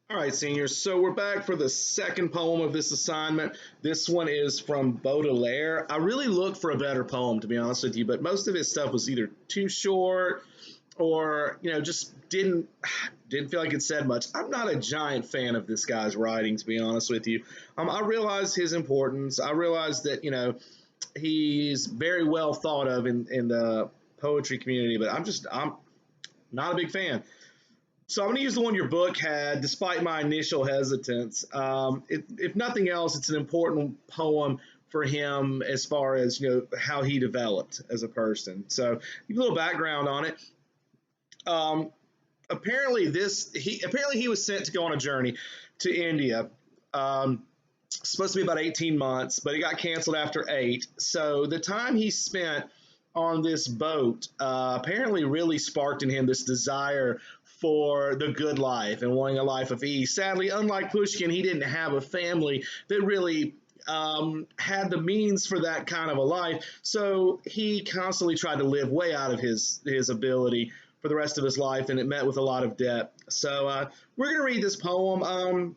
All right, seniors. So we're back for the second poem of this assignment. This one is from Baudelaire. I really looked for a better poem, to be honest with you, but most of his stuff was either too short or just didn't feel like it said much. I'm not a giant fan of this guy's writing, to be honest with you. I realize his importance. I realize that he's very well thought of in the poetry community, but I'm not a big fan. So I'm going to use the one your book had, despite my initial hesitance. If nothing else, it's an important poem for him as far as how he developed as a person. So give a little background on it. Um, apparently he was sent to go on a journey to India. Supposed to be about 18 months, but it got canceled after 8. So the time he spent on this boat apparently really sparked in him this desire for the good life and wanting a life of ease. Sadly, unlike Pushkin, he didn't have a family that really had the means for that kind of a life. So he constantly tried to live way out of his ability for the rest of his life, and it met with a lot of debt. So we're going to read this poem.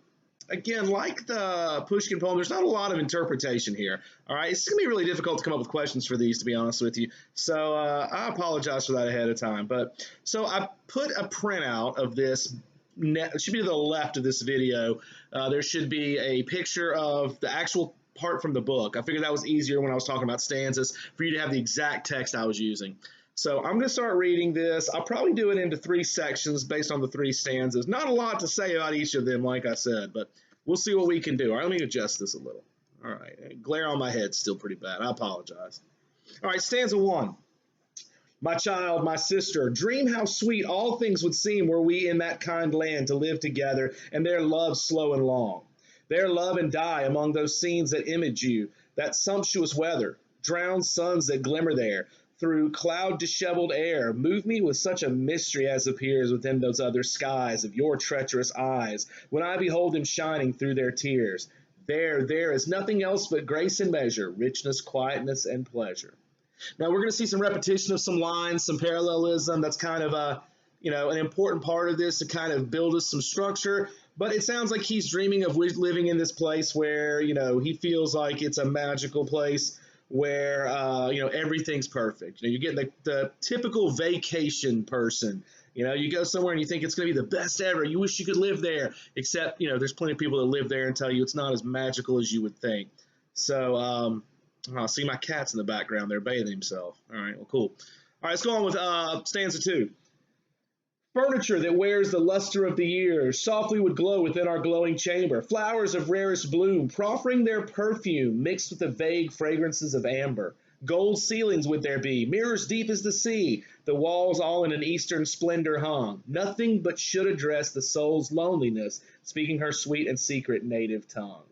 Again, like the Pushkin poem, there's not a lot of interpretation here. All right, it's gonna be really difficult to come up with questions for these, to be honest with you. So I apologize for that ahead of time. But so I put a printout of this. It should be to the left of this video. There should be a picture of the actual part from the book. I figured that was easier when I was talking about stanzas for you to have the exact text I was using. So I'm going to start reading this. I'll probably do it into 3 sections based on the 3 stanzas. Not a lot to say about each of them, like I said, but we'll see what we can do. All right, let me adjust this a little. All right, glare on my head's still pretty bad. I apologize. All right, stanza 1. My child, my sister, dream how sweet all things would seem were we in that kind land to live together, and their love slow and long. Their love and die among those scenes that image you, that sumptuous weather, drowned suns that glimmer there, through cloud disheveled air, move me with such a mystery as appears within those other skies of your treacherous eyes, when I behold him shining through their tears. There is nothing else but grace and measure, richness, quietness, and pleasure. Now we're going to see some repetition of some lines, some parallelism. That's kind of an important part of this to kind of build us some structure. But it sounds like he's dreaming of living in this place where he feels like it's a magical place where everything's perfect. You get the typical vacation person. You go somewhere and you think it's going to be the best ever. You wish you could live there, except there's plenty of people that live there and tell you it's not as magical as you would think. So I'll see my cat's in the background. They're bathing themselves. All right, well, cool. All right, let's go on with stanza 2. Furniture that wears the luster of the years softly would glow within our glowing chamber. Flowers of rarest bloom, proffering their perfume mixed with the vague fragrances of amber. Gold ceilings would there be, mirrors deep as the sea, the walls all in an eastern splendor hung. Nothing but should address the soul's loneliness, speaking her sweet and secret native tongue.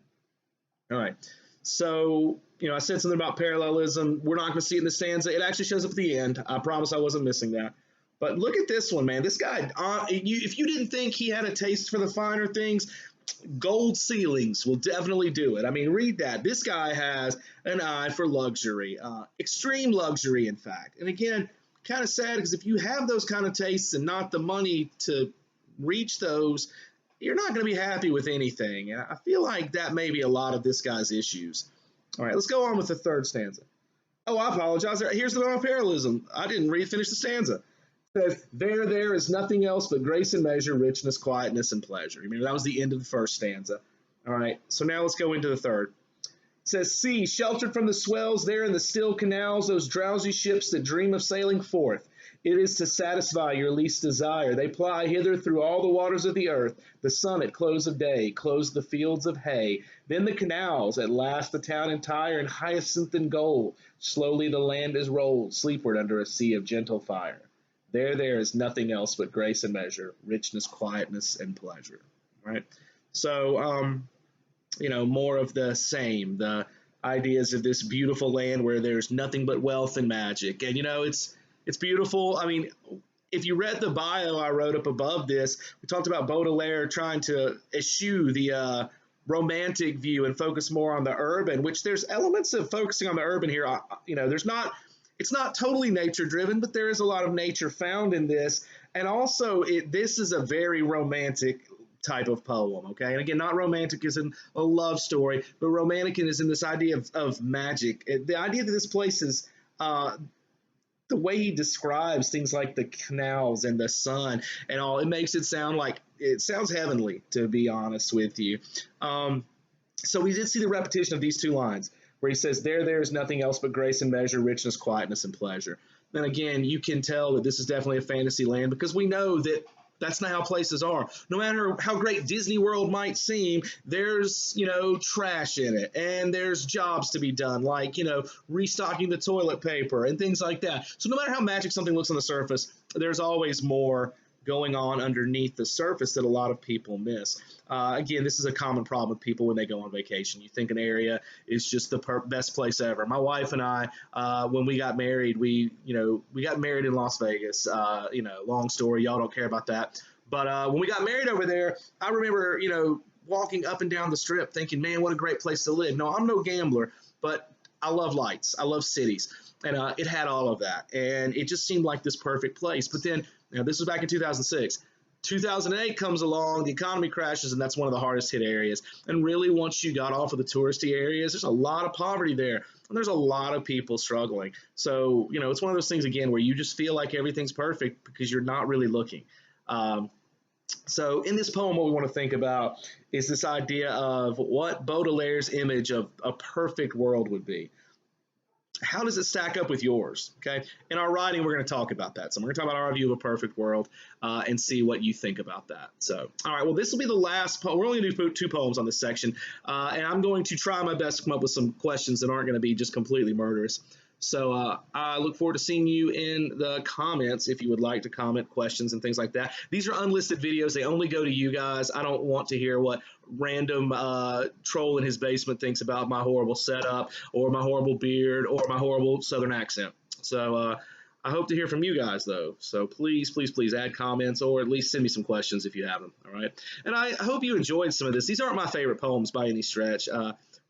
All right. So, I said something about parallelism. We're not going to see it in the stanza. It actually shows up at the end. I promise I wasn't missing that. But look at this one, man. This guy, if you didn't think he had a taste for the finer things, gold ceilings will definitely do it. I mean, read that. This guy has an eye for luxury, extreme luxury, in fact. And again, kind of sad because if you have those kind of tastes and not the money to reach those, you're not going to be happy with anything. And I feel like that may be a lot of this guy's issues. All right, let's go on with the 3rd stanza. Oh, I apologize. Here's the parallelism. I didn't finish the stanza. It says, there is nothing else but grace and measure, richness, quietness, and pleasure. Remember, that was the end of the 1st stanza. All right, so now let's go into the 3rd. It says, see, sheltered from the swells there in the still canals, those drowsy ships that dream of sailing forth. It is to satisfy your least desire. They ply hither through all the waters of the earth. The sun at close of day clothes the fields of hay. Then the canals, at last the town entire in hyacinth and gold. Slowly the land is rolled, sleepward under a sea of gentle fire. There is nothing else but grace and measure, richness, quietness, and pleasure. Right? So, more of the same. The ideas of this beautiful land where there's nothing but wealth and magic. And, it's beautiful. I mean, if you read the bio I wrote up above this, we talked about Baudelaire trying to eschew the romantic view and focus more on the urban, which there's elements of focusing on the urban here. It's not totally nature driven, but there is a lot of nature found in this. And also, this is a very romantic type of poem, okay? And again, not romantic as in a love story, but romantic is in this idea of magic. The idea that this place is, the way he describes things like the canals and the sun and all, it makes it sound like, it sounds heavenly, to be honest with you. So we did see the repetition of these two lines where he says, there is nothing else but grace and measure, richness, quietness, and pleasure. Then again, you can tell that this is definitely a fantasy land because we know that that's not how places are. No matter how great Disney World might seem, there's, trash in it, and there's jobs to be done, like, restocking the toilet paper and things like that. So no matter how magic something looks on the surface, there's always more going on underneath the surface that a lot of people miss. Again, this is a common problem with people when they go on vacation. You think an area is just the best place ever. My wife and I, when we got married, we got married in Las Vegas. Long story, y'all don't care about that. But when we got married over there, I remember, walking up and down the strip thinking, man, what a great place to live. No, I'm no gambler, but I love lights. I love cities. And it had all of that. And it just seemed like this perfect place. But then, this was back in 2006. 2008 comes along, the economy crashes, and that's one of the hardest hit areas. And really, once you got off of the touristy areas, there's a lot of poverty there, and there's a lot of people struggling. So, it's one of those things, again, where you just feel like everything's perfect because you're not really looking. So in this poem, what we want to think about is this idea of what Baudelaire's image of a perfect world would be. How does it stack up with yours? Okay. In our writing, we're going to talk about that. So we're going to talk about our view of a perfect world and see what you think about that. So, all right. Well, this will be the last poem. We're only going to do 2 poems on this section. And I'm going to try my best to come up with some questions that aren't going to be just completely murderous. So I look forward to seeing you in the comments if you would like to comment questions and things like that. These are unlisted videos. They only go to you guys. I don't want to hear what random troll in his basement thinks about my horrible setup or my horrible beard or my horrible Southern accent. So I hope to hear from you guys, though. So please, please, please add comments or at least send me some questions if you have them. All right. And I hope you enjoyed some of this. These aren't my favorite poems by any stretch.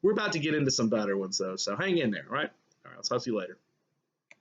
We're about to get into some better ones, though. So hang in there. All right. All right. I'll talk to you later.